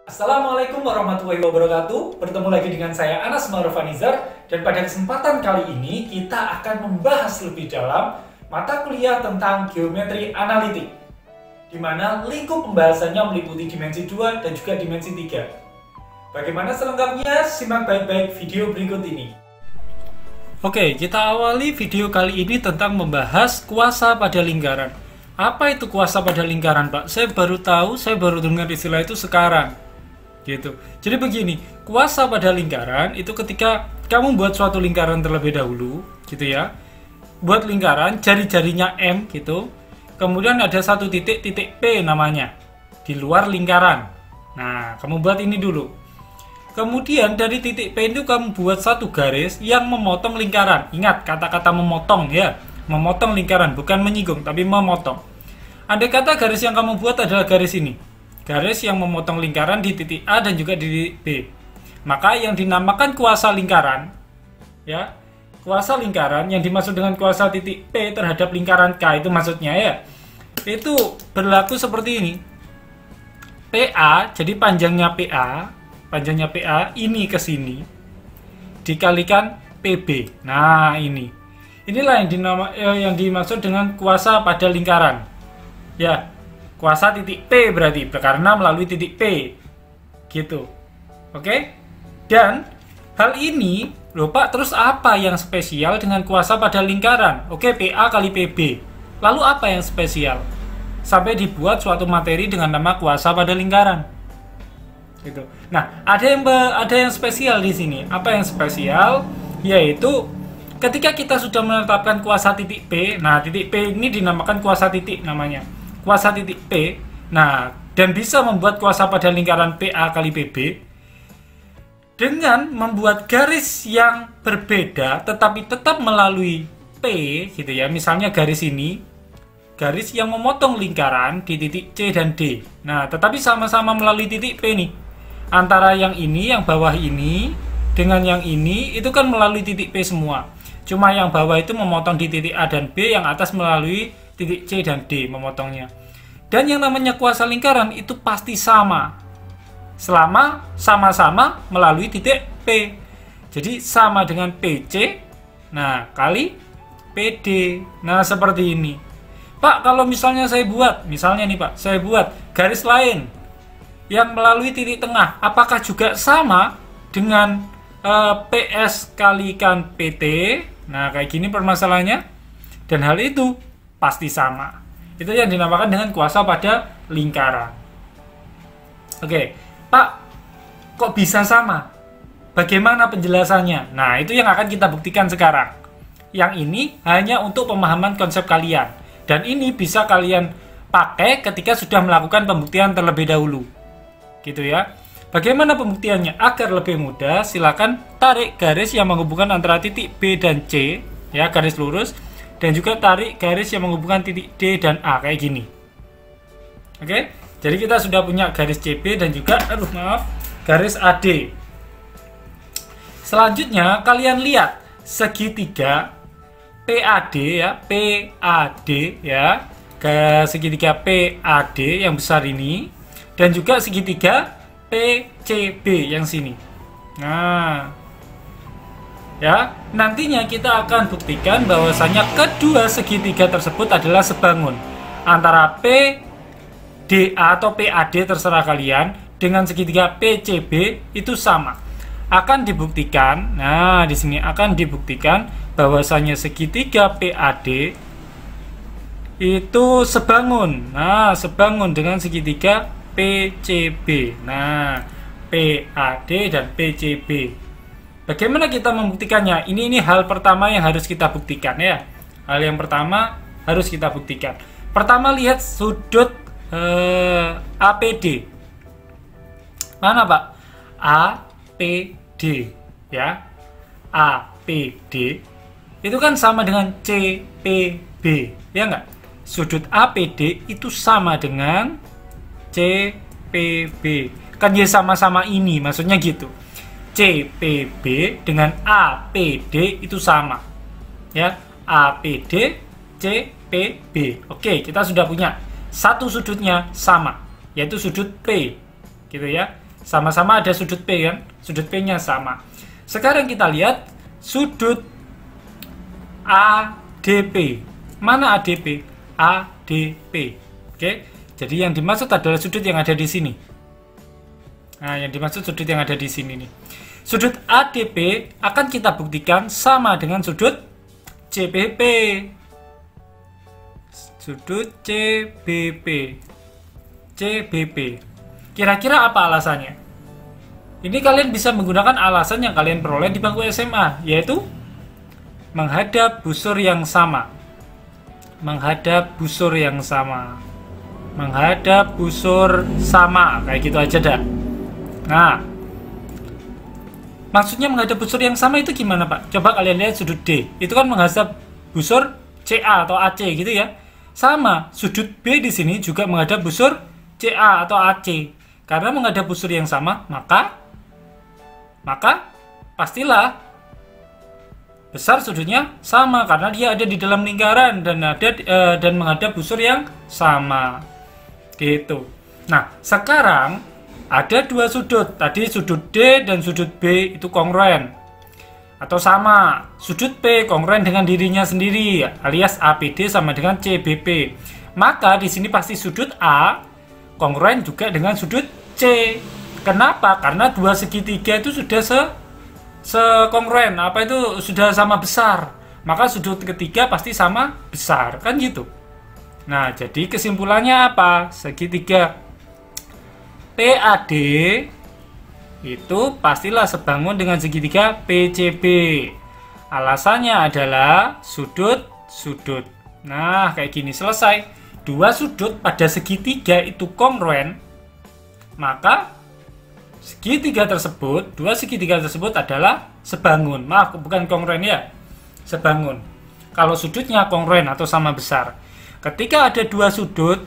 Assalamualaikum warahmatullahi wabarakatuh. Bertemu lagi dengan saya Anas Marfanizar, dan pada kesempatan kali ini kita akan membahas lebih dalam mata kuliah tentang geometri analitik, di mana lingkup pembahasannya meliputi dimensi 2 dan juga dimensi 3. Bagaimana selengkapnya? Simak baik-baik video berikut ini. Oke, kita awali video kali ini tentang membahas kuasa pada lingkaran. Apa itu kuasa pada lingkaran, Pak? Saya baru tahu, saya baru dengar istilah itu sekarang. Gitu. Jadi begini, kuasa pada lingkaran itu ketika kamu buat suatu lingkaran terlebih dahulu, gitu ya. Buat lingkaran, jari-jarinya M gitu. Kemudian ada satu titik P namanya di luar lingkaran. Nah, kamu buat ini dulu. Kemudian dari titik P itu kamu buat satu garis yang memotong lingkaran. Ingat kata-kata memotong ya. Memotong lingkaran, bukan menyinggung, tapi memotong. Andai kata garis yang kamu buat adalah garis ini. Garis yang memotong lingkaran di titik A dan juga di titik B. Maka yang dinamakan kuasa lingkaran, ya, kuasa lingkaran yang dimaksud dengan kuasa titik P terhadap lingkaran K itu maksudnya ya, itu berlaku seperti ini. PA, jadi panjangnya PA ini ke sini dikalikan PB. Nah, inilah yang dimaksud dengan kuasa pada lingkaran. Ya. Kuasa titik P berarti karena melalui titik P gitu. Oke? Dan hal ini loh Pak, terus apa yang spesial dengan kuasa pada lingkaran? Oke, PA kali PB. Lalu apa yang spesial? Sampai dibuat suatu materi dengan nama kuasa pada lingkaran. Gitu. Nah, ada yang spesial di sini. Apa yang spesial? Yaitu ketika kita sudah menetapkan kuasa titik P. Nah, titik P ini dinamakan kuasa titik namanya. Kuasa titik P, nah, dan bisa membuat kuasa pada lingkaran PA kali PB dengan membuat garis yang berbeda tetapi tetap melalui P gitu ya. Misalnya garis ini, garis yang memotong lingkaran di titik C dan D. Nah, tetapi sama-sama melalui titik P nih. Antara yang ini, yang bawah ini dengan yang ini itu kan melalui titik P semua. Cuma yang bawah itu memotong di titik A dan B, yang atas melalui titik C dan D memotongnya. Dan yang namanya kuasa lingkaran itu pasti sama selama sama-sama melalui titik P. Jadi sama dengan PC, nah, kali PD. Nah, seperti ini. Pak, kalau misalnya saya buat, misalnya nih Pak, saya buat garis lain yang melalui titik tengah, apakah juga sama dengan PS kalikan PT? Nah, kayak gini permasalahannya. Dan hal itu pasti sama. Itu yang dinamakan dengan kuasa pada lingkaran. Oke, Pak, kok bisa sama? Bagaimana penjelasannya? Nah, itu yang akan kita buktikan sekarang. Yang ini hanya untuk pemahaman konsep kalian. Dan ini bisa kalian pakai ketika sudah melakukan pembuktian terlebih dahulu. Gitu ya. Bagaimana pembuktiannya? Agar lebih mudah, silakan tarik garis yang menghubungkan antara titik B dan C, ya, garis lurus. Dan juga tarik garis yang menghubungkan titik D dan A kayak gini. Oke, jadi kita sudah punya garis CB dan juga garis AD. Selanjutnya kalian lihat segitiga PAD ya, PAD ya, segitiga PAD yang besar ini, dan juga segitiga PCB yang sini. Nah, ya, nantinya kita akan buktikan bahwasanya kedua segitiga tersebut adalah sebangun antara PDA atau PAD terserah kalian dengan segitiga PCB itu sama. Akan dibuktikan, nah di sini akan dibuktikan bahwasanya segitiga PAD itu sebangun. Nah, sebangun dengan segitiga PCB. Nah, PAD dan PCB. Bagaimana kita membuktikannya? Ini hal pertama yang harus kita buktikan ya. Hal yang pertama harus kita buktikan. Pertama, lihat sudut APD. Mana Pak? APD ya. APD itu kan sama dengan CPB, ya enggak? Sudut APD itu sama dengan CPB. Kan ya sama-sama ini, maksudnya gitu. CPB dengan APD itu sama. Ya, APD CPB. Oke, kita sudah punya satu sudutnya sama, yaitu sudut P. Gitu ya. Sama-sama ada sudut P kan? Sudut P-nya sama. Sekarang kita lihat sudut ADP. Mana ADP? ADP. Oke. Jadi yang dimaksud adalah sudut yang ada di sini. Nah, yang dimaksud sudut yang ada di sini nih. Sudut ADP akan kita buktikan sama dengan sudut CBP. Sudut CBP. CBP. Kira-kira apa alasannya? Ini kalian bisa menggunakan alasan yang kalian peroleh di bangku SMA, yaitu menghadap busur yang sama. Menghadap busur yang sama. Menghadap busur sama. Kayak gitu aja dah. Nah, maksudnya menghadap busur yang sama itu gimana, Pak? Coba kalian lihat sudut D. Itu kan menghadap busur CA atau AC gitu ya. Sama, sudut B di sini juga menghadap busur CA atau AC. Karena menghadap busur yang sama, maka pastilah besar sudutnya sama karena dia ada di dalam lingkaran dan menghadap busur yang sama. Gitu. Nah, sekarang ada dua sudut. Tadi sudut D dan sudut B itu kongruen atau sama. Sudut P kongruen dengan dirinya sendiri alias APD sama dengan CBP. Maka di sini pasti sudut A kongruen juga dengan sudut C. Kenapa? Karena dua segitiga itu sudah sekongruen, apa itu sudah sama besar, maka sudut ketiga pasti sama besar, kan gitu. Nah, jadi kesimpulannya apa? Segitiga PAD itu pastilah sebangun dengan segitiga PCB. Alasannya adalah sudut. Nah, kayak gini selesai. Dua sudut pada segitiga itu kongruen, maka dua segitiga tersebut adalah sebangun. Maaf, bukan kongruen ya, sebangun. Kalau sudutnya kongruen atau sama besar. Ketika ada dua sudut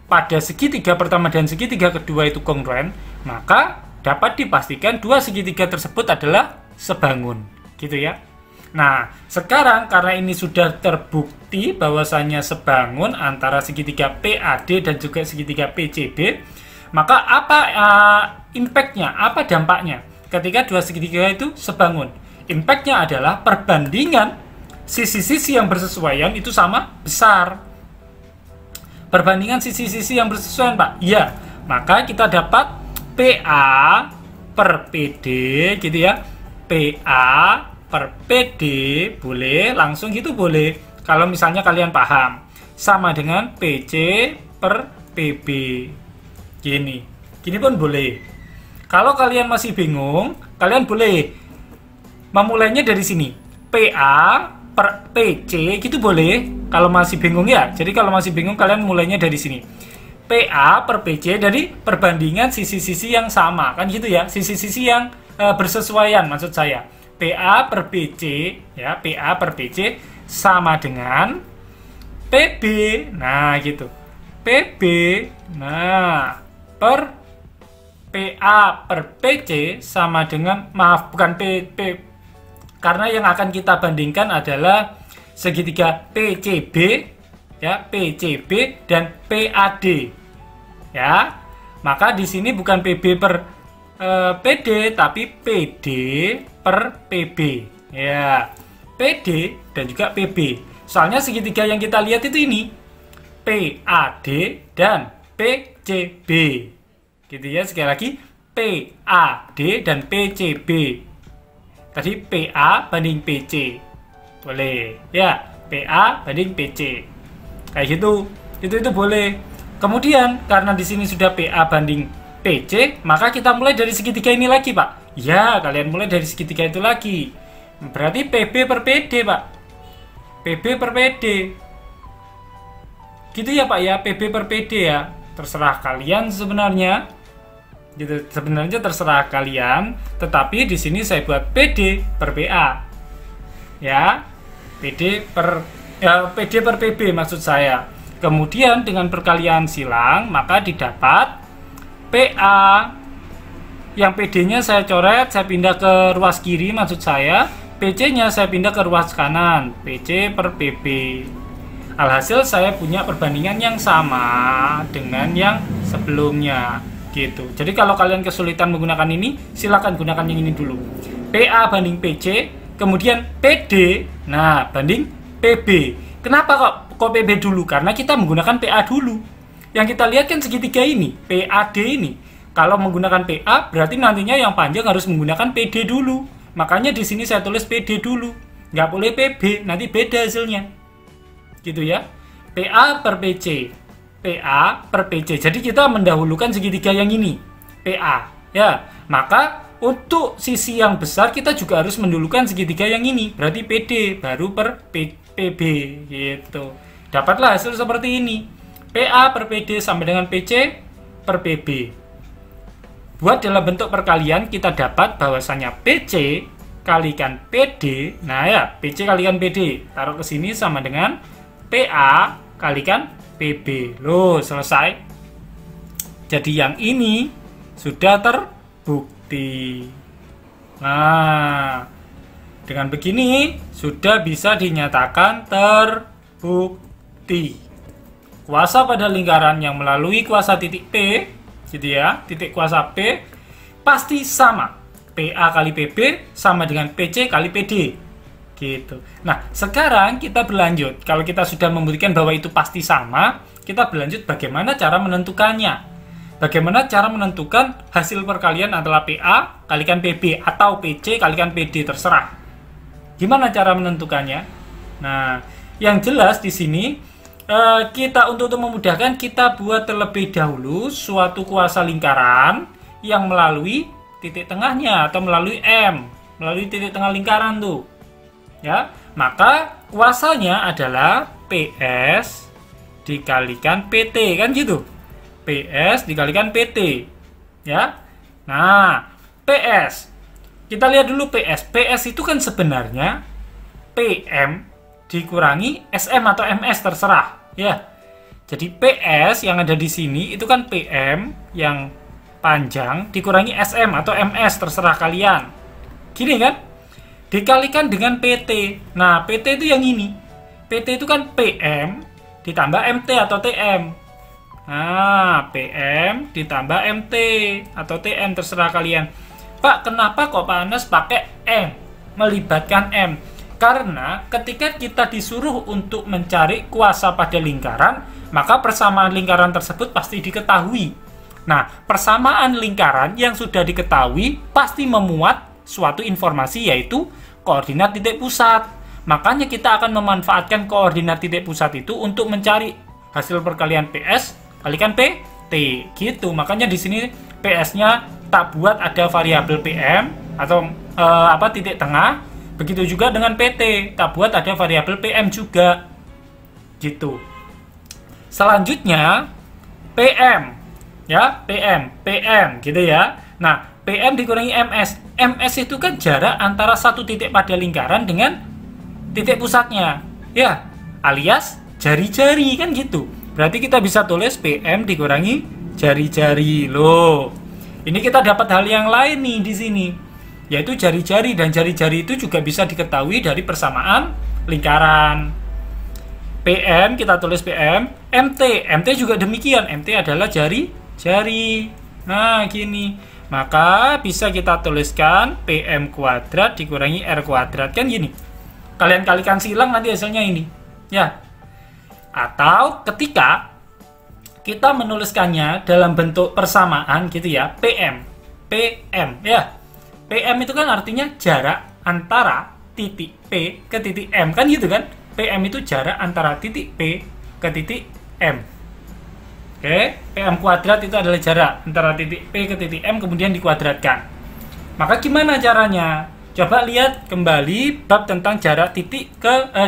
pada segitiga pertama dan segitiga kedua itu kongruen, maka dapat dipastikan dua segitiga tersebut adalah sebangun. Gitu ya. Nah, sekarang karena ini sudah terbukti bahwasannya sebangun antara segitiga PAD dan juga segitiga PCB, maka apa impact-nya, apa dampaknya ketika dua segitiga itu sebangun? Impact-nya adalah perbandingan sisi-sisi yang bersesuaian itu sama besar. Perbandingan sisi-sisi yang bersesuaian, Pak. Iya, maka kita dapat PA per PD gitu ya. PA per PD boleh, langsung gitu boleh. Kalau misalnya kalian paham, sama dengan PC per PB. Gini pun boleh. Kalau kalian masih bingung, kalian boleh memulainya dari sini. PA per PC gitu boleh. Kalau masih bingung ya. Jadi kalau masih bingung kalian mulainya dari sini. PA per PC dari perbandingan sisi-sisi yang sama, kan gitu ya. Sisi-sisi yang bersesuaian maksud saya. PA per PC ya, PA per PC sama dengan PB. Nah, gitu. PB nah per PA per PC sama dengan, maaf bukan P, karena yang akan kita bandingkan adalah segitiga PCB ya, PCB dan PAD ya. Maka di sini bukan PB per PD tapi PD per PB ya, PD dan juga PB. Soalnya segitiga yang kita lihat itu ini PAD dan PCB gitu ya. Sekali lagi PAD dan PCB. Tadi PA banding PC boleh ya, PA banding PC kayak gitu, itu boleh. Kemudian karena di sini sudah PA banding PC, maka kita mulai dari segitiga ini lagi, Pak. Ya, kalian mulai dari segitiga itu lagi. Berarti PB per PD, Pak. PB per PD gitu ya, Pak ya. PB per PD ya, terserah kalian sebenarnya gitu. Sebenarnya terserah kalian, tetapi di sini saya buat PD per PA ya, PD per PB maksud saya. Kemudian dengan perkalian silang maka didapat PA yang PD-nya saya coret, saya pindah ke ruas kiri maksud saya. PC-nya saya pindah ke ruas kanan, PC per PB. Alhasil saya punya perbandingan yang sama dengan yang sebelumnya. Gitu. Jadi kalau kalian kesulitan menggunakan ini, silakan gunakan yang ini dulu. PA banding PC, kemudian PD, nah banding PB. Kenapa kok PB dulu? Karena kita menggunakan PA dulu. Yang kita lihat kan segitiga ini, PAD ini. Kalau menggunakan PA, berarti nantinya yang panjang harus menggunakan PD dulu. Makanya di sini saya tulis PD dulu. Nggak boleh PB, nanti beda hasilnya. Gitu ya. PA per PC. PA per PC. Jadi kita mendahulukan segitiga yang ini, PA. Ya, maka untuk sisi yang besar kita juga harus mendahulukan segitiga yang ini. Berarti PD baru per PB gitu. Dapatlah hasil seperti ini. PA per PD sama dengan PC per PB. Buat dalam bentuk perkalian kita dapat bahwasanya PC kalikan PD. Nah ya, PC kalikan PD. Taruh ke sini sama dengan PA kalikan PB. Loh, selesai. Jadi yang ini sudah terbukti. Nah, dengan begini sudah bisa dinyatakan terbukti. Kuasa pada lingkaran yang melalui kuasa titik P, gitu ya, titik kuasa P, pasti sama. PA kali PB sama dengan PC kali PD. Gitu. Nah, sekarang kita berlanjut. Kalau kita sudah membuktikan bahwa itu pasti sama, kita berlanjut bagaimana cara menentukannya. Bagaimana cara menentukan hasil perkalian antara PA kalikan PB atau PC kalikan PD, terserah. Gimana cara menentukannya? Nah, yang jelas di sini kita untuk memudahkan kita buat terlebih dahulu suatu kuasa lingkaran yang melalui titik tengahnya atau melalui M, melalui titik tengah lingkaran tuh. Ya, maka kuasanya adalah PS dikalikan PT, kan gitu. PS dikalikan PT. Ya. Nah, PS. Kita lihat dulu PS. PS itu kan sebenarnya PM dikurangi SM atau MS, terserah, ya. Jadi PS yang ada di sini itu kan PM yang panjang dikurangi SM atau MS, terserah kalian. Gini kan? Dikalikan dengan PT. Nah, PT itu yang ini. PT itu kan PM ditambah MT atau TM. Nah, PM ditambah MT atau TM, terserah kalian. Pak, kenapa kok Pak Anas pakai M? Melibatkan M. Karena ketika kita disuruh untuk mencari kuasa pada lingkaran, maka persamaan lingkaran tersebut pasti diketahui. Nah, persamaan lingkaran yang sudah diketahui pasti memuat suatu informasi, yaitu koordinat titik pusat. Makanya kita akan memanfaatkan koordinat titik pusat itu untuk mencari hasil perkalian PS kalikan PT gitu. Makanya di sini PS-nya tak buat ada variabel PM atau titik tengah. Begitu juga dengan PT, tak buat ada variabel PM juga. Gitu. Selanjutnya PM, ya, PM gitu ya. Nah, PM dikurangi MS. MS itu kan jarak antara satu titik pada lingkaran dengan titik pusatnya. Ya, alias jari-jari kan gitu. Berarti kita bisa tulis PM dikurangi jari-jari. Loh. Ini kita dapat hal yang lain nih di sini, yaitu jari-jari, dan jari-jari itu juga bisa diketahui dari persamaan lingkaran. PM kita tulis PM, MT juga demikian. MT adalah jari-jari. Nah, gini. Maka bisa kita tuliskan PM kuadrat dikurangi R kuadrat, kan gini. Kalian kalikan silang nanti hasilnya ini. Ya. Atau ketika kita menuliskannya dalam bentuk persamaan gitu ya, PM ya. PM itu kan artinya jarak antara titik P ke titik M, kan gitu kan. PM itu jarak antara titik P ke titik M. Oke, PM kuadrat itu adalah jarak antara titik P ke titik M kemudian dikuadratkan. Maka gimana caranya? Coba lihat kembali bab tentang jarak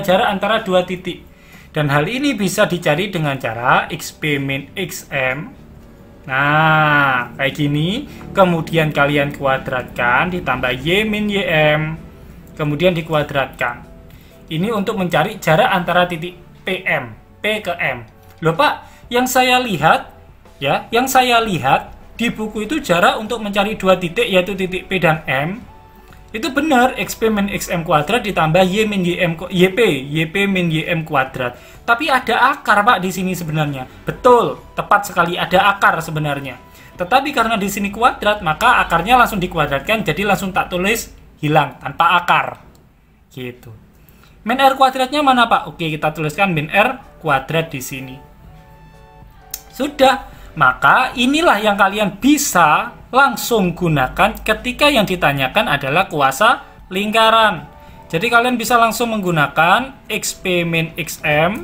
jarak antara dua titik. Dan hal ini bisa dicari dengan cara XP min XM. Nah, kayak gini. Kemudian kalian kuadratkan ditambah Y min YM. Kemudian dikuadratkan. Ini untuk mencari jarak antara titik PM, P ke M. Loh Pak, yang saya lihat di buku itu jarak untuk mencari dua titik, yaitu titik P dan M, itu benar XP min XM kuadrat ditambah Y min YP min YM kuadrat. Tapi ada akar Pak di sini sebenarnya. Betul, tepat sekali, ada akar sebenarnya. Tetapi karena di sini kuadrat, maka akarnya langsung dikuadratkan, jadi langsung tak tulis hilang tanpa akar. Gitu. Min R kuadratnya mana, Pak? Oke, kita tuliskan min R kuadrat di sini. Sudah. Maka inilah yang kalian bisa langsung gunakan ketika yang ditanyakan adalah kuasa lingkaran. Jadi kalian bisa langsung menggunakan XP min XM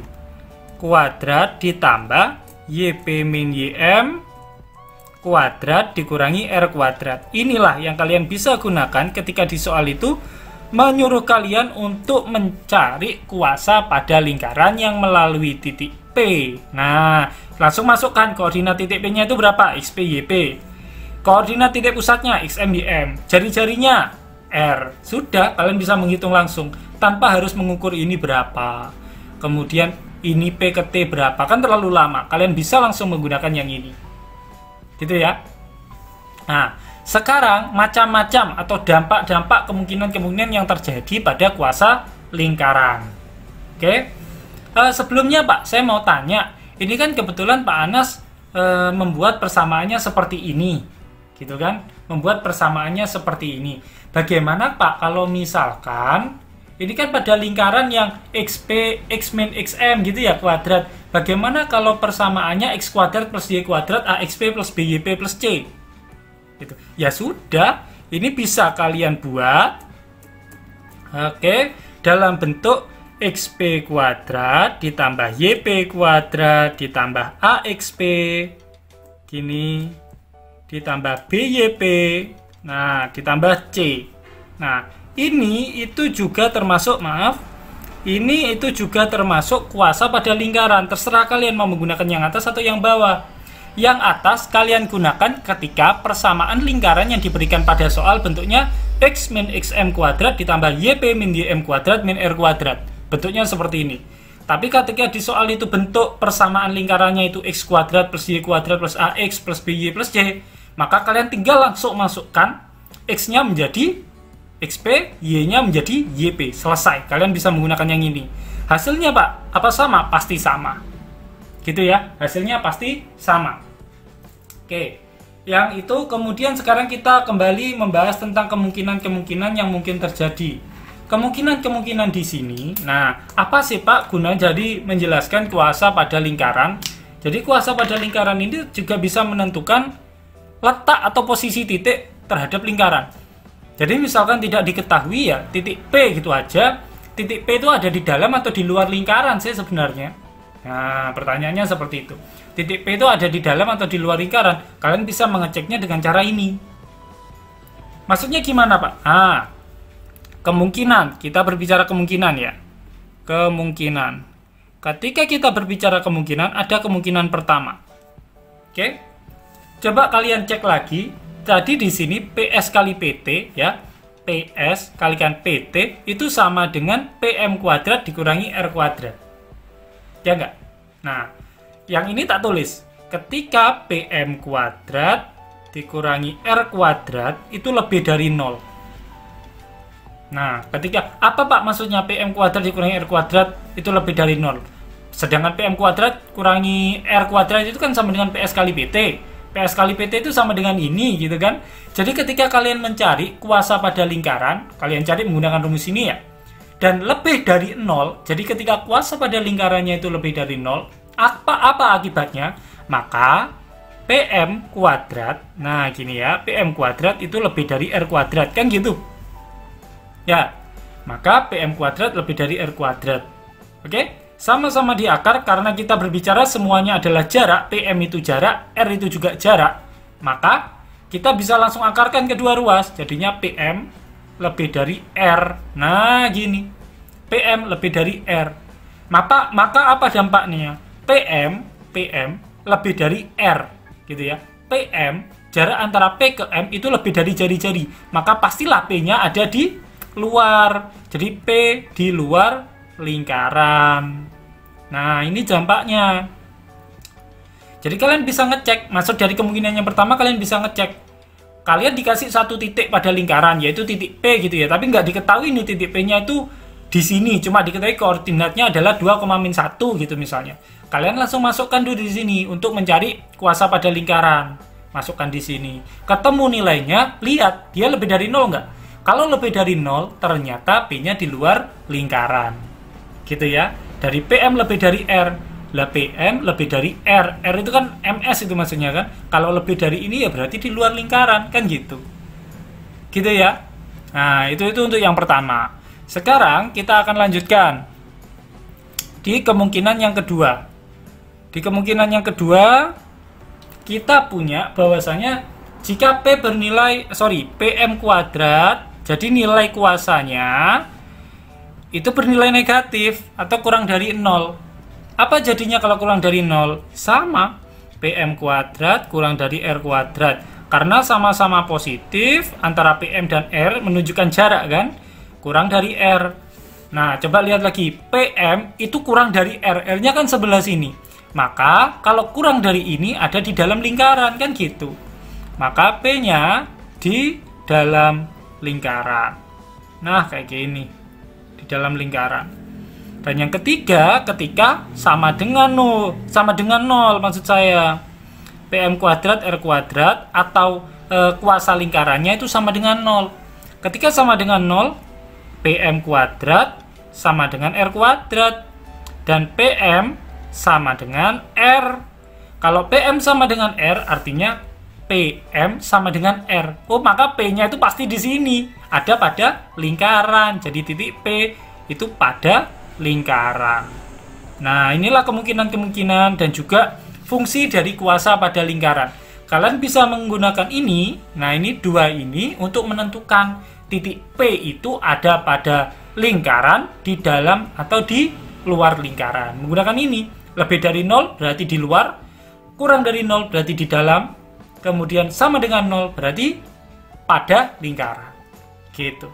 kuadrat ditambah YP min YM kuadrat dikurangi R kuadrat. Inilah yang kalian bisa gunakan ketika di soal itu menyuruh kalian untuk mencari kuasa pada lingkaran yang melalui titik P. Nah, langsung masukkan koordinat titik P-nya itu berapa? XP YP. Koordinat titik pusatnya XM YM. Jari-jarinya R. Sudah, kalian bisa menghitung langsung tanpa harus mengukur ini berapa. Kemudian ini P ke T berapa. Kan terlalu lama. Kalian bisa langsung menggunakan yang ini. Gitu ya. Nah, sekarang macam-macam atau dampak-dampak kemungkinan-kemungkinan yang terjadi pada kuasa lingkaran. Oke. Sebelumnya Pak, saya mau tanya. Ini kan kebetulan Pak Anas membuat persamaannya seperti ini. Gitu kan? Membuat persamaannya seperti ini. Bagaimana Pak kalau misalkan ini kan pada lingkaran yang XP, X min XM gitu ya, kuadrat. Bagaimana kalau persamaannya X kuadrat plus Y kuadrat AXP plus BYP plus C? Gitu. Ya sudah, ini bisa kalian buat. Oke, dalam bentuk XP kuadrat ditambah YP kuadrat ditambah AXP. Gini. Ditambah BYP. Nah, ditambah C. Nah, ini itu juga termasuk, ini itu juga termasuk kuasa pada lingkaran. Terserah kalian mau menggunakan yang atas atau yang bawah. Yang atas kalian gunakan ketika persamaan lingkaran yang diberikan pada soal bentuknya X min XM kuadrat ditambah YP min YM kuadrat min R kuadrat. Bentuknya seperti ini. Tapi ketika di soal itu bentuk persamaan lingkarannya itu X kuadrat plus Y kuadrat plus AX plus BY plus C, maka kalian tinggal langsung masukkan X-nya menjadi XP, Y-nya menjadi YP. Selesai. Kalian bisa menggunakan yang ini. Hasilnya Pak, apa sama? Pasti sama. Gitu ya. Hasilnya pasti sama. Oke. Yang itu kemudian sekarang kita kembali membahas tentang kemungkinan-kemungkinan yang mungkin terjadi. Kemungkinan-kemungkinan di sini. Nah, apa sih Pak guna jadi menjelaskan kuasa pada lingkaran? Jadi kuasa pada lingkaran ini juga bisa menentukan letak atau posisi titik terhadap lingkaran. Jadi misalkan tidak diketahui ya titik P gitu aja. Titik P itu ada di dalam atau di luar lingkaran sih sebenarnya. Nah, pertanyaannya seperti itu. Titik P itu ada di dalam atau di luar lingkaran. Kalian bisa mengeceknya dengan cara ini. Maksudnya gimana Pak? Nah, kemungkinan. Kita berbicara kemungkinan ya. Kemungkinan. Ketika kita berbicara kemungkinan, ada kemungkinan pertama. Oke? Coba kalian cek lagi. Tadi di sini PS kali PT ya. PS kalikan PT itu sama dengan PM kuadrat dikurangi R kuadrat. Ya enggak? Nah, yang ini tak tulis. Ketika PM kuadrat dikurangi R kuadrat itu lebih dari 0. Nah, ketika apa Pak maksudnya PM kuadrat dikurangi R kuadrat itu lebih dari 0? Sedangkan PM kuadrat kurangi R kuadrat itu kan sama dengan PS kali PT. PS kali PT itu sama dengan ini gitu kan. Jadi ketika kalian mencari kuasa pada lingkaran, kalian cari menggunakan rumus ini ya. Dan lebih dari 0, jadi ketika kuasa pada lingkarannya itu lebih dari 0, apa akibatnya? Maka PM kuadrat, nah gini ya, PM kuadrat itu lebih dari R kuadrat, kan gitu. Ya, maka PM kuadrat lebih dari R kuadrat. Oke? Sama-sama di akar karena kita berbicara semuanya adalah jarak, PM itu jarak, R itu juga jarak. Maka kita bisa langsung akarkan kedua ruas, jadinya PM lebih dari R. Nah, gini. PM lebih dari R. Maka apa dampaknya? PM lebih dari R, gitu ya. PM jarak antara P ke M itu lebih dari jari-jari. Maka pastilah P-nya ada di luar. Jadi P di luar lingkaran. Nah, ini dampaknya. Jadi kalian bisa ngecek, masuk dari kemungkinan yang pertama kalian bisa ngecek. Kalian dikasih satu titik pada lingkaran, yaitu titik P gitu ya, tapi nggak diketahui nih titik P-nya itu di sini, cuma diketahui koordinatnya adalah 2,-1 gitu misalnya. Kalian langsung masukkan dulu di sini untuk mencari kuasa pada lingkaran. masukkan di sini. Ketemu nilainya, lihat dia lebih dari 0 nggak? Kalau lebih dari 0, ternyata P-nya di luar lingkaran. Gitu ya. Dari PM lebih dari R. Lah PM lebih dari R. R itu kan MS itu maksudnya kan. Kalau lebih dari ini ya berarti di luar lingkaran, kan gitu. Gitu ya. Nah, itu untuk yang pertama. Sekarang kita akan lanjutkan di kemungkinan yang kedua. Di kemungkinan yang kedua, kita punya bahwasanya jika PM kuadrat, jadi nilai kuasanya itu bernilai negatif atau kurang dari 0. Apa jadinya kalau kurang dari 0? Sama, PM kuadrat kurang dari R kuadrat. Karena sama-sama positif, antara PM dan R menunjukkan jarak kan? Kurang dari R. Nah, coba lihat lagi. PM itu kurang dari R. R-nya kan sebelah sini. Maka, kalau kurang dari ini ada di dalam lingkaran, kan gitu. Maka P-nya di dalam lingkaran. Nah, kayak gini. Di dalam lingkaran. Dan yang ketiga, ketika sama dengan 0. Sama dengan 0 maksud saya. PM kuadrat R kuadrat atau kuasa lingkarannya itu sama dengan 0. Ketika sama dengan 0, PM kuadrat sama dengan R kuadrat. Dan PM sama dengan R. Kalau PM sama dengan R, artinya PM sama dengan R. Oh, maka P-nya itu pasti di sini. Ada pada lingkaran. Jadi titik P itu pada lingkaran. Nah, inilah kemungkinan-kemungkinan dan juga fungsi dari kuasa pada lingkaran. Kalian bisa menggunakan ini, nah ini dua ini untuk menentukan titik P itu ada pada lingkaran, di dalam atau di luar lingkaran. Menggunakan ini, lebih dari 0 berarti di luar, kurang dari 0 berarti di dalam, kemudian sama dengan 0 berarti pada lingkaran. Gitu.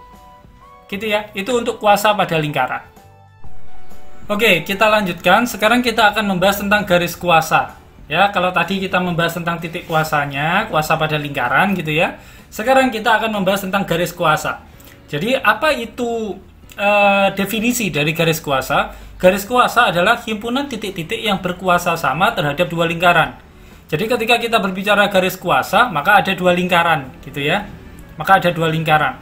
Gitu ya, itu untuk kuasa pada lingkaran. Oke, kita lanjutkan. Sekarang kita akan membahas tentang garis kuasa. Ya, kalau tadi kita membahas tentang titik kuasanya, kuasa pada lingkaran gitu ya. Sekarang kita akan membahas tentang garis kuasa. Jadi, apa itu definisi dari garis kuasa? Garis kuasa adalah himpunan titik-titik yang berkuasa sama terhadap dua lingkaran. Jadi, ketika kita berbicara garis kuasa, maka ada dua lingkaran gitu ya. Maka ada dua lingkaran.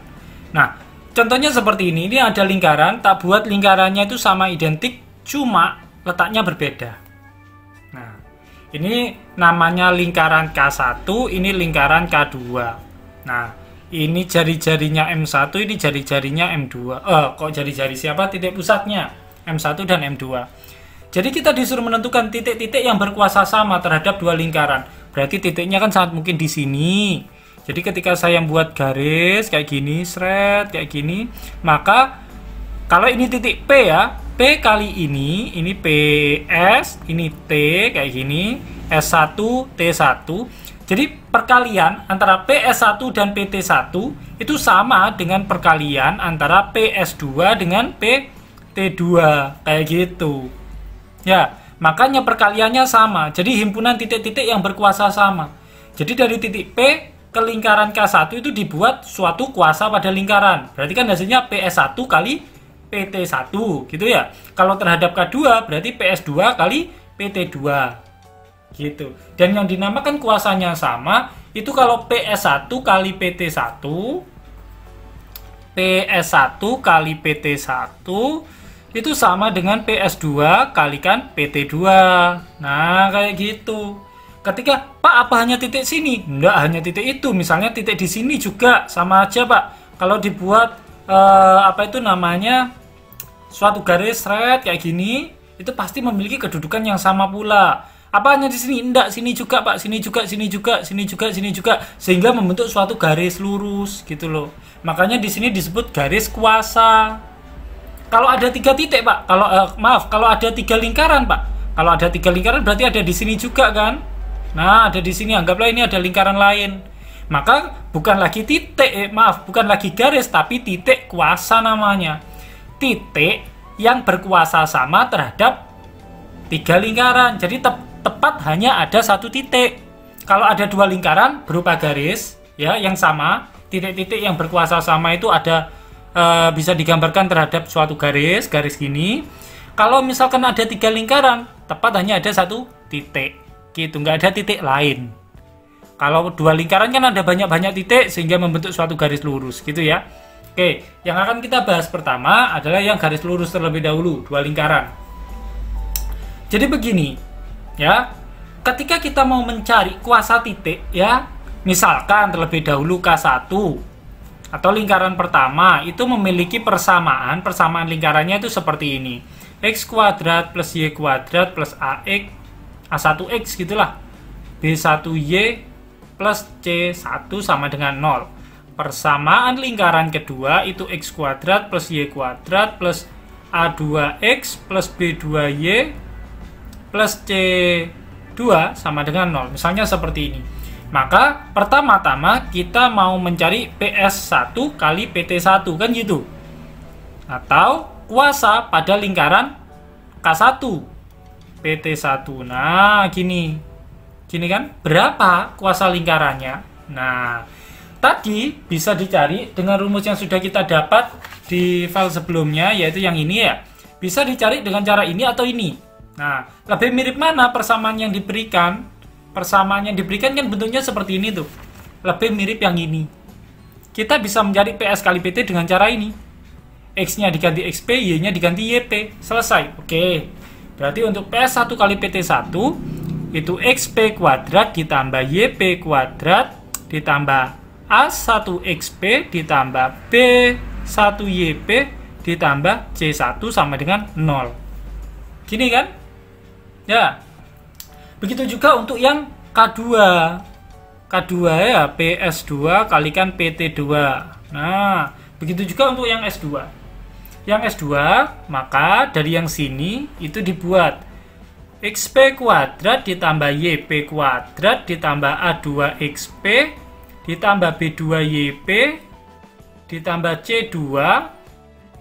Nah, contohnya seperti ini. Ini ada lingkaran, tak buat lingkarannya itu sama identik, cuma letaknya berbeda. Nah, ini namanya lingkaran K1, ini lingkaran K2. Nah, ini jari-jarinya M1, ini jari-jarinya M2. Kok jari-jari siapa? Titik pusatnya M1 dan M2. Jadi kita disuruh menentukan titik-titik yang berkuasa sama terhadap dua lingkaran. Berarti titiknya kan sangat mungkin di sini. Jadi ketika saya buat garis kayak gini, seret kayak gini, maka kalau ini titik P ya, P kali ini PS, ini T kayak gini, S1, T1. Jadi perkalian antara PS1 dan PT1 itu sama dengan perkalian antara PS2 dengan PT2, kayak gitu. Ya, makanya perkaliannya sama. Jadi himpunan titik-titik yang berkuasa sama. Jadi dari titik P ke lingkaran K1 itu dibuat suatu kuasa pada lingkaran. Berarti kan hasilnya PS1 kali PT1 gitu ya. Kalau terhadap K2 berarti PS2 kali PT2 gitu. Dan yang dinamakan kuasanya sama itu kalau PS1 kali PT1, PS1 kali PT1 itu sama dengan PS2 kalikan PT2. Nah, kayak gitu. Ketika, Pak, apa hanya titik sini? Enggak, hanya titik itu. Misalnya titik di sini juga sama aja, Pak. Kalau dibuat suatu garis red kayak gini, itu pasti memiliki kedudukan yang sama pula. Apa hanya di sini? Enggak, sini juga, Pak. Sini juga, sini juga, sini juga, sini juga, sehingga membentuk suatu garis lurus gitu loh. Makanya di sini disebut garis kuasa. Kalau ada 3 titik, Pak. Kalau ada 3 lingkaran, Pak. Kalau ada 3 lingkaran berarti ada di sini juga kan? Nah, ada di sini. Anggaplah ini ada lingkaran lain. Maka bukan lagi bukan lagi garis, tapi titik kuasa namanya. Titik yang berkuasa sama terhadap 3 lingkaran. Jadi tepat hanya ada 1 titik. Kalau ada 2 lingkaran berupa garis ya yang sama, titik-titik yang berkuasa sama itu ada bisa digambarkan terhadap suatu garis gini. Kalau misalkan ada 3 lingkaran, tepat hanya ada 1 titik. Gitu, nggak ada titik lain. Kalau dua lingkaran kan ada banyak-banyak titik sehingga membentuk suatu garis lurus gitu ya. Oke, yang akan kita bahas pertama adalah yang garis lurus terlebih dahulu, dua lingkaran. Jadi begini, ya. Ketika kita mau mencari kuasa titik, ya, misalkan terlebih dahulu K1 atau lingkaran pertama itu memiliki persamaan lingkarannya itu seperti ini. X kuadrat plus Y kuadrat plus AX, A1X gitulah. B1Y plus C1 sama dengan 0. Persamaan lingkaran kedua itu X kuadrat plus Y kuadrat plus A2X plus B2Y plus C2 sama dengan 0. Misalnya seperti ini. Maka pertama-tama kita mau mencari PS1 kali PT1 kan gitu. Atau kuasa pada lingkaran K1 PT1. Nah, gini kan, berapa kuasa lingkarannya? Nah, tadi bisa dicari dengan rumus yang sudah kita dapat di file sebelumnya, yaitu yang ini ya. Bisa dicari dengan cara ini atau ini. Nah, lebih mirip mana persamaan yang diberikan? Persamaan yang diberikan kan bentuknya seperti ini tuh. Lebih mirip yang ini. Kita bisa mencari PS kali PT dengan cara ini. X-nya diganti XP, Y-nya diganti YP. Selesai. Oke. Berarti untuk PS1 kali PT1 itu XP kuadrat ditambah YP kuadrat ditambah A1XP ditambah B1YP ditambah C1 sama dengan 0. Gini kan? Ya. Begitu juga untuk yang K2. K2 ya, PS2 kalikan PT2. Nah, begitu juga untuk yang S2. Yang S2, maka dari yang sini itu dibuat XP kuadrat ditambah YP kuadrat ditambah A2XP ditambah B2YP ditambah C2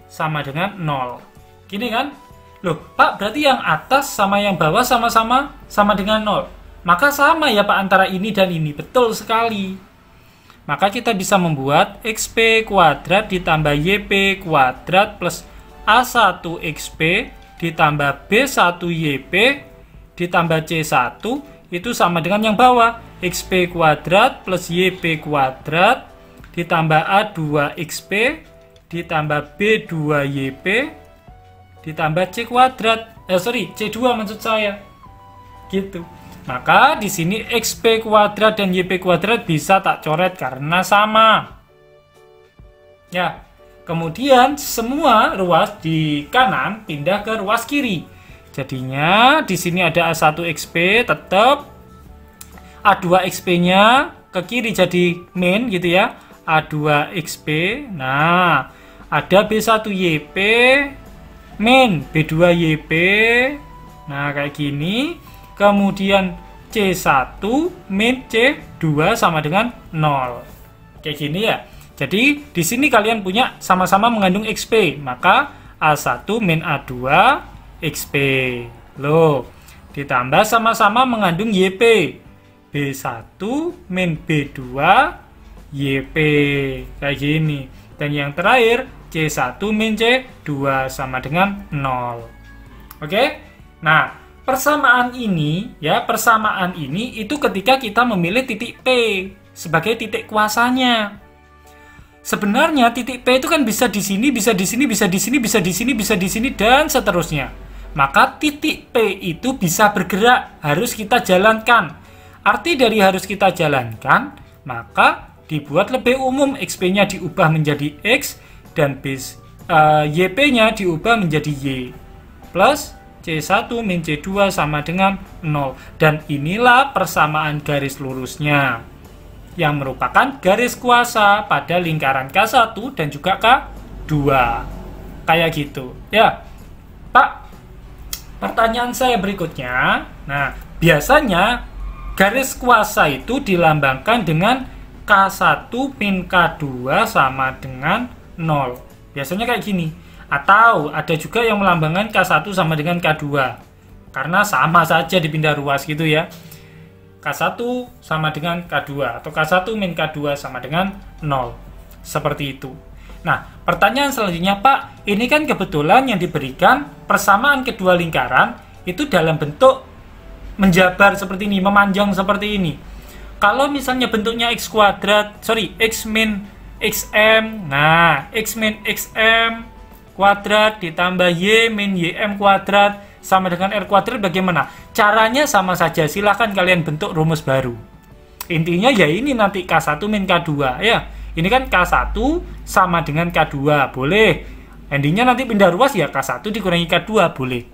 sama dengan 0. Gini kan? Loh, Pak, berarti yang atas sama yang bawah sama dengan 0. Maka sama ya Pak antara ini dan ini. Betul sekali. Maka kita bisa membuat XP kuadrat ditambah YP kuadrat plus A1XP ditambah B1YP ditambah C1 itu sama dengan yang bawah. XP kuadrat plus YP kuadrat ditambah A2XP ditambah B2YP ditambah C kuadrat. C2 maksud saya. Gitu. Maka di sini XP kuadrat dan YP kuadrat bisa tak coret karena sama. Ya. Kemudian semua ruas di kanan pindah ke ruas kiri. Jadinya di sini ada A1XP tetap, A2XP-nya ke kiri jadi min gitu ya. A2XP. Nah, ada B1YP min B2YP. Nah, kayak gini. Kemudian C1 min C2 sama dengan 0. Kayak gini ya. Jadi di sini kalian punya sama-sama mengandung XP, maka A1 min A2 XP. Loh, ditambah sama-sama mengandung YP. B1 min B2 YP. Kayak gini. Dan yang terakhir C1 min C2 sama dengan 0. Oke? Nah, persamaan ini itu ketika kita memilih titik P sebagai titik kuasanya. Sebenarnya titik P itu kan bisa di sini, bisa di sini, bisa di sini, bisa di sini, bisa di sini dan seterusnya. Maka titik P itu bisa bergerak, harus kita jalankan. Arti dari harus kita jalankan, maka dibuat lebih umum, XP-nya diubah menjadi X dan YP-nya diubah menjadi Y. Plus C1 min C2 sama dengan 0. Dan inilah persamaan garis lurusnya, yang merupakan garis kuasa pada lingkaran K1 dan juga K2. Kayak gitu. Ya, Pak, pertanyaan saya berikutnya. Nah, biasanya garis kuasa itu dilambangkan dengan K1 min K2 sama dengan 0. Biasanya kayak gini. Atau ada juga yang melambangkan K1 sama dengan K2. Karena sama saja dipindah ruas gitu ya. K1 sama dengan K2 atau K1 min K2 sama dengan 0. Seperti itu. Nah, pertanyaan selanjutnya, Pak, ini kan kebetulan yang diberikan persamaan kedua lingkaran itu dalam bentuk menjabar seperti ini, memanjang seperti ini. Kalau misalnya bentuknya x kuadrat, x min xm, nah x min xm kuadrat ditambah y min ym kuadrat sama dengan r kuadrat, bagaimana? Caranya sama saja, silahkan kalian bentuk rumus baru. Intinya ya ini nanti K1 min K2 ya. Ini kan K1 sama dengan K2, boleh. Endingnya nanti pindah ruas ya K1 dikurangi K2, boleh.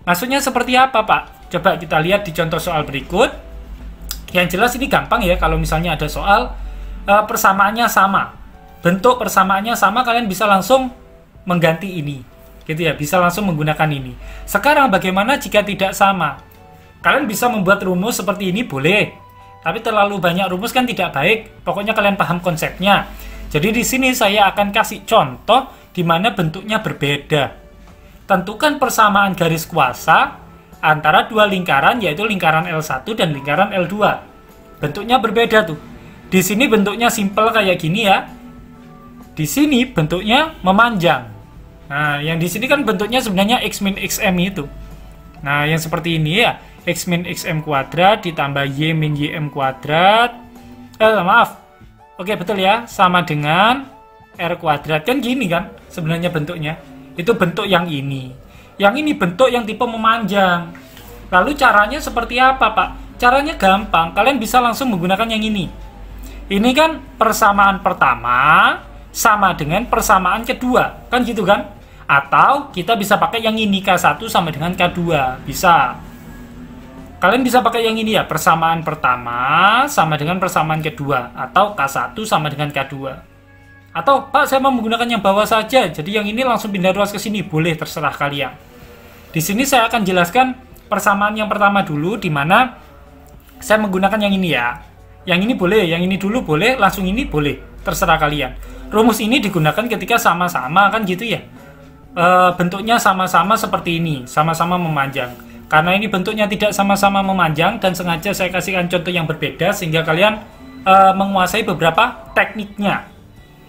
Maksudnya seperti apa, Pak? Coba kita lihat di contoh soal berikut. Yang jelas ini gampang ya, kalau misalnya ada soal persamaannya sama, bentuk persamaannya sama, kalian bisa langsung mengganti ini, gitu ya, bisa langsung menggunakan ini. Sekarang bagaimana jika tidak sama? Kalian bisa membuat rumus seperti ini, boleh, tapi terlalu banyak rumus kan tidak baik. Pokoknya kalian paham konsepnya. Jadi di sini saya akan kasih contoh di mana bentuknya berbeda. Tentukan persamaan garis kuasa antara dua lingkaran, yaitu lingkaran L1 dan lingkaran L2. Bentuknya berbeda tuh. Di sini bentuknya simpel kayak gini ya. Di sini bentuknya memanjang. Nah, yang di sini kan bentuknya sebenarnya x min xm itu. Nah, yang seperti ini ya, x min xm kuadrat ditambah y min ym kuadrat. Maaf. Oke, betul ya, sama dengan r kuadrat. Kan gini kan sebenarnya bentuknya. Itu bentuk yang ini. Yang ini bentuk yang tipe memanjang. Lalu caranya seperti apa, Pak? Caranya gampang. Kalian bisa langsung menggunakan yang ini. Ini kan persamaan pertama sama dengan persamaan kedua. Kan gitu kan? Atau kita bisa pakai yang ini, K1 sama dengan K2. Bisa. Kalian bisa pakai yang ini ya. Persamaan pertama sama dengan persamaan kedua. Atau K1 sama dengan K2. Atau, Pak, saya mau menggunakan yang bawah saja. Jadi yang ini langsung pindah ruas ke sini. Boleh, terserah kalian. Di sini saya akan jelaskan persamaan yang pertama dulu, di mana saya menggunakan yang ini ya. Yang ini boleh, yang ini dulu boleh, langsung ini boleh, terserah kalian. Rumus ini digunakan ketika sama-sama kan gitu ya. Bentuknya sama-sama seperti ini, sama-sama memanjang. Karena ini bentuknya tidak sama-sama memanjang dan sengaja saya kasihkan contoh yang berbeda sehingga kalian menguasai beberapa tekniknya.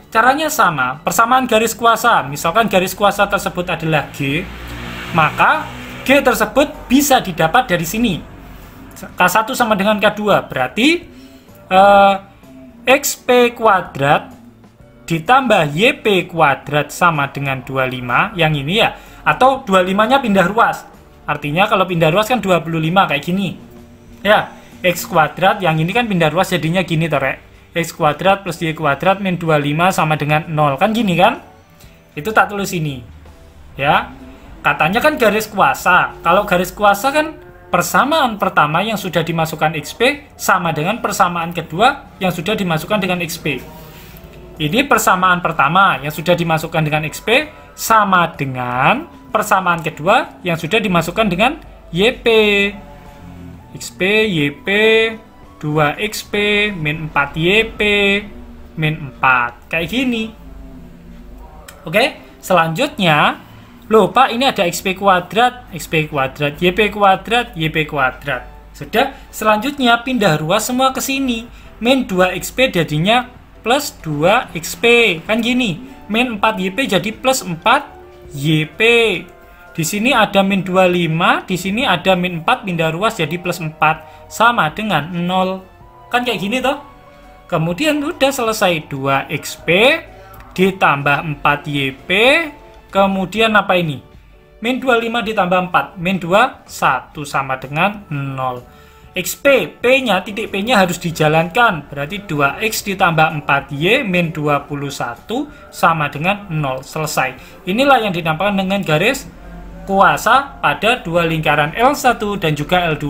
Caranya sama, persamaan garis kuasa. Misalkan garis kuasa tersebut adalah G, maka G tersebut bisa didapat dari sini. K1 sama dengan K2, berarti XP kuadrat ditambah YP kuadrat sama dengan 25, yang ini ya. Atau 25-nya pindah ruas. Artinya kalau pindah ruas kan 25, kayak gini. Ya, X kuadrat, yang ini kan pindah ruas jadinya gini torek. X kuadrat plus Y kuadrat min 25 sama dengan 0, kan gini kan? Itu tak tulis ini. Ya. Katanya kan garis kuasa. Kalau garis kuasa kan persamaan pertama yang sudah dimasukkan XP sama dengan persamaan kedua yang sudah dimasukkan dengan XP. Ini persamaan pertama yang sudah dimasukkan dengan XP sama dengan persamaan kedua yang sudah dimasukkan dengan YP. XP, YP, 2XP, min 4YP, min 4. Kayak gini. Oke, selanjutnya loh, Pak, ini ada XP kuadrat, YP kuadrat, YP kuadrat. Sudah, selanjutnya pindah ruas semua ke sini. Min 2XP jadinya plus 2XP. Kan gini. Min 4YP jadi plus 4YP. Di sini ada min 25, di sini ada min 4, pindah ruas jadi plus 4. Sama dengan 0. Kan kayak gini toh? Kemudian udah selesai. 2XP ditambah 4YP. Kemudian apa ini? Min 25 ditambah 4. Min 2, 1 sama dengan 0. XP, P-nya, titik P-nya harus dijalankan. Berarti 2X ditambah 4Y min 21 sama dengan 0. Selesai. Inilah yang dinamakan dengan garis kuasa pada dua lingkaran L1 dan juga L2.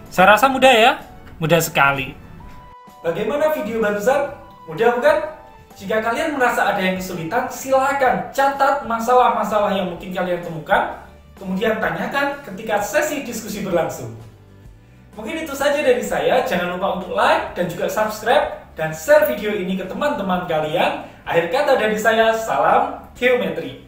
Saya rasa mudah ya? Mudah sekali. Bagaimana video barusan? Mudah bukan? Jika kalian merasa ada yang kesulitan, silakan catat masalah-masalah yang mungkin kalian temukan, kemudian tanyakan ketika sesi diskusi berlangsung. Mungkin itu saja dari saya. Jangan lupa untuk like dan juga subscribe dan share video ini ke teman-teman kalian. Akhir kata dari saya, salam geometri.